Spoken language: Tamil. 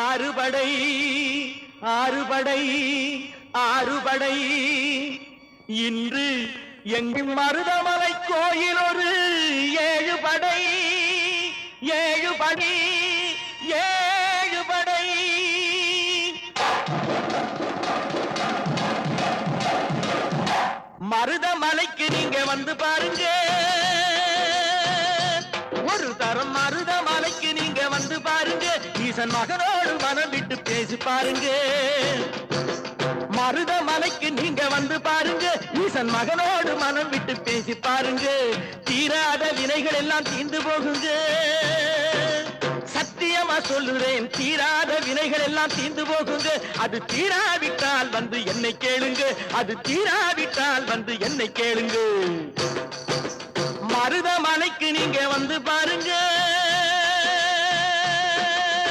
ஆறுபடை ஆறுபடை ஆறுபடை இன்று எங்கும் மருதமலை கோயில் ஒரு ஏழுபடை ஏழுபடை ஏழுபடை மருதமலைக்கு நீங்க வந்து பாருங்க ஒரு தரம் மருதமலைக்கு நீங்க வந்து பாருங்க ஈசன் மகனோடு மனம் விட்டு பேசி பாருங்க மருதமலைக்கு நீங்க வந்து பாருங்க ஈசன் மகனோடு மனம் விட்டு பேசி பாருங்க தீராத வினைகள் எல்லாம் தீர்ந்து போகுங்க சத்தியமா சொல்லுறேன் தீராத வினைகள் எல்லாம் தீர்ந்து போகுங்க அது தீராவிட்டால் வந்து என்னை கேளுங்க அது தீராவிட்டால் வந்து என்னை கேளுங்க மருதமலைக்கு நீங்க வந்து பாருங்க